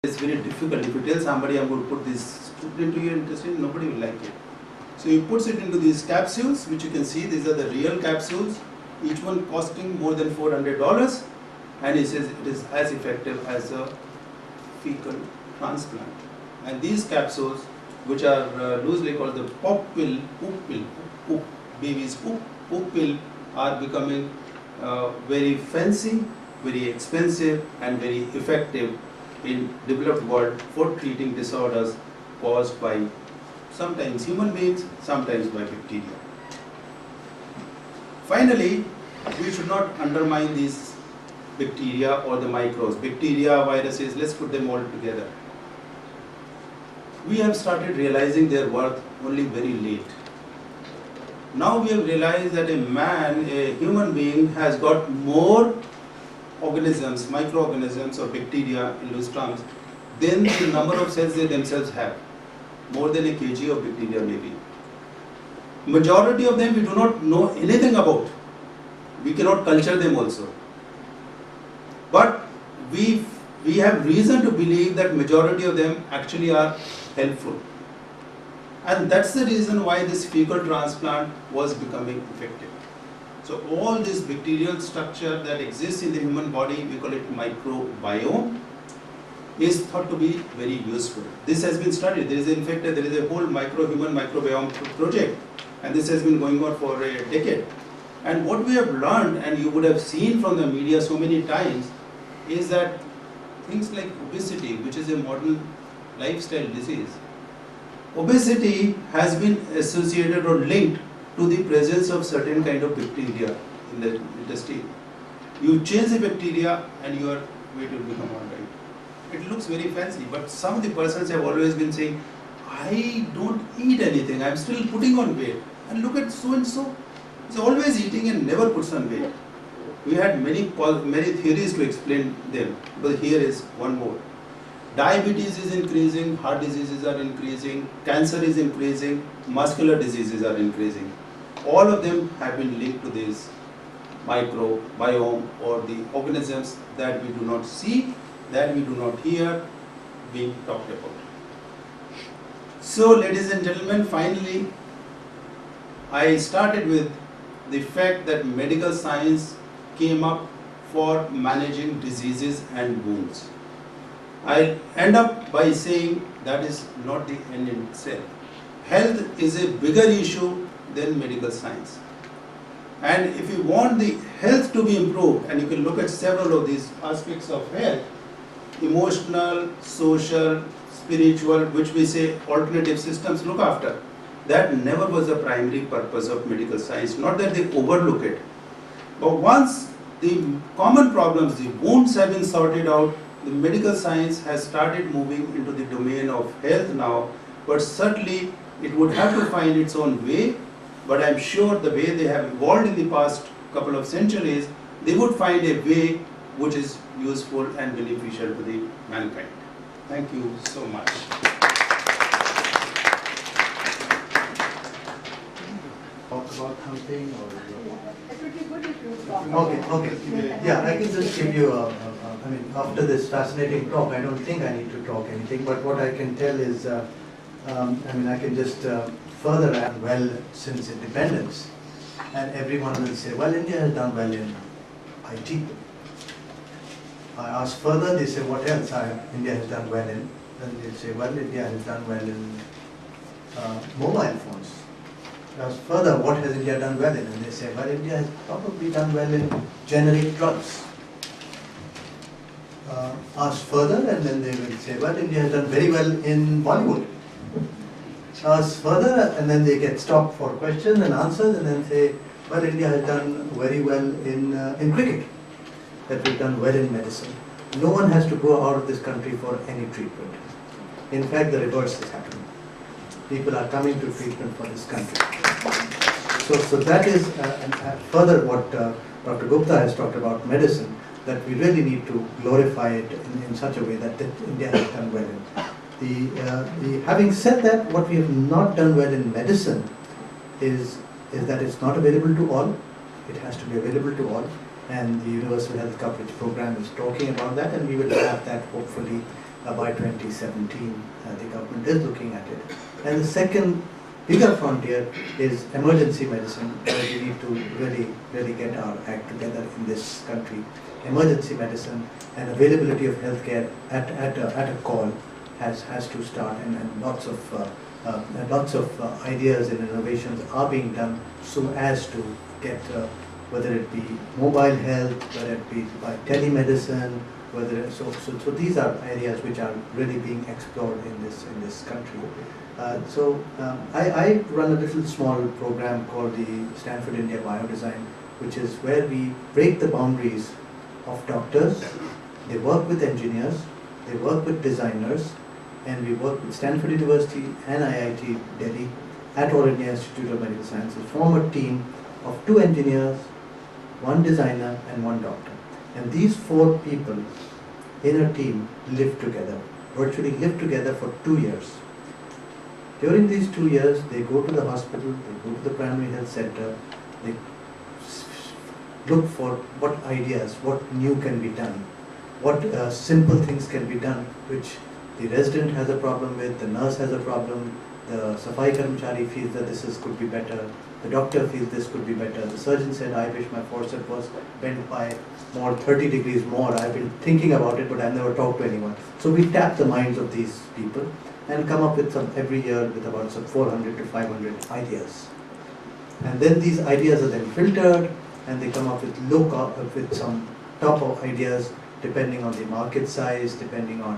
It's very difficult. If you tell somebody I'm going to put this into your intestine, nobody will like it. So he puts it into these capsules, which you can see, these are the real capsules, each one costing more than $400, and he says it is as effective as a fecal transplant. And these capsules, which are loosely called the poop pill, baby's poop pill, are becoming very fancy, very expensive, and very effective in developed world for treating disorders caused by sometimes human beings, sometimes by bacteria. Finally, we should not undermine these bacteria or the microbes. Bacteria, viruses, let's put them all together. We have started realizing their worth only very late. Now we have realized that a man, a human being, has got more organisms, microorganisms or bacteria in loose terms, than the number of cells they themselves have. More than a kg of bacteria maybe. Majority of them we do not know anything about. We cannot culture them also. But we have reason to believe that majority of them actually are helpful. And that's the reason why this fecal transplant was becoming effective. So all this bacterial structure that exists in the human body, we call it microbiome, is thought to be very useful. This has been studied. There is in fact there is a whole human microbiome project, and this has been going on for a decade. And what we have learned, and you would have seen from the media so many times, is that things like obesity, which is a modern lifestyle disease, obesity has been associated or linked to the presence of certain kind of bacteria in the intestine. You change the bacteria and your weight will become alright. It looks very fancy, but some of the persons have always been saying, I don't eat anything, I'm still putting on weight. And look at so and so, he's always eating and never puts on weight. We had many theories to explain them, but here is one more. Diabetes is increasing, heart diseases are increasing, cancer is increasing, muscular diseases are increasing. All of them have been linked to this microbiome or the organisms that we do not see, that we do not hear being talked about. So ladies and gentlemen, finally I started with the fact that medical science came up for managing diseases and wounds. I end up by saying that is not the end in itself. Health is a bigger issue than medical science. And if you want the health to be improved, and you can look at several of these aspects of health, emotional, social, spiritual, which we say alternative systems look after, that never was the primary purpose of medical science. Not that they overlook it, but once the common problems, the wounds have been sorted out, the medical science has started moving into the domain of health now, but certainly it would have to find its own way. But I'm sure the way they have evolved in the past couple of centuries, they would find a way which is useful and beneficial to the mankind. Thank you so much. Talk about something or? It would be good if you talk. Okay. Yeah, I can just give you I mean, after this fascinating talk, I don't think I need to talk anything, but what I can tell is, I mean, I can just further add, well, since independence, and everyone will say, well, India has done well in IT. I ask further, they say, what else India has done well in? Then they say, well, India has done well in mobile phones. I ask further, what has India done well in? And they say, well, India has probably done well in generic drugs. Ask further, and then they will say, well, India has done very well in Bollywood. Ask further, and then they get stopped for questions and answers, and then say, well, India has done very well in cricket, that we've done well in medicine. No one has to go out of this country for any treatment. In fact, the reverse is happening. People are coming to treatment for this country. So that is further what Dr. Gupta has talked about medicine, that we really need to glorify it in such a way that India has done well in. Having said that, what we have not done well in medicine is that it's not available to all. It has to be available to all, and the Universal Health Coverage Program is talking about that, and we will have that hopefully by 2017. The government is looking at it. And the second bigger frontier is emergency medicine, where we need to really get our act together in this country. Emergency medicine and availability of healthcare at a call has to start, and lots of ideas and innovations are being done so as to get whether it be mobile health, whether it be by telemedicine, so these are areas which are really being explored in this country. I run a little small program called the Stanford India Biodesign, which is where we break the boundaries of doctors. They work with engineers, they work with designers, and we work with Stanford University and IIT Delhi at All India Institute of Medical Sciences, form a team of 2 engineers, 1 designer and 1 doctor. And these 4 people in a team live together, virtually live together for 2 years. During these 2 years, they go to the hospital, they go to the primary health center, they look for what ideas, what new can be done, what simple things can be done, which the resident has a problem with, the nurse has a problem, the Safai Karmachari feels that could be better, the doctor feels this could be better, the surgeon said, I wish my forceps was bent by 30 degrees more, I've been thinking about it but I've never talked to anyone. So we tap the minds of these people and come up with every year with about some 400 to 500 ideas. And then these ideas are then filtered and they come up with some top of ideas depending on the market size, depending on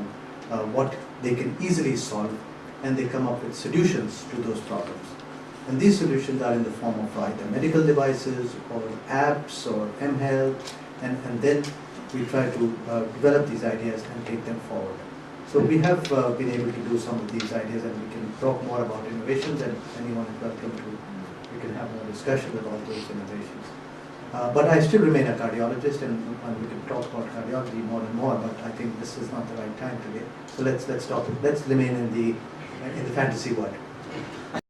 what they can easily solve, and they come up with solutions to those problems. And these solutions are in the form of either medical devices or apps or mHealth, and then we try to develop these ideas and take them forward. So we have been able to do some of these ideas, and we can talk more about innovations, and anyone is welcome to, we can have more discussion about those innovations. But I still remain a cardiologist, and we can talk about cardiology more and more, but I think this is not the right time today. So let's remain in the fantasy world.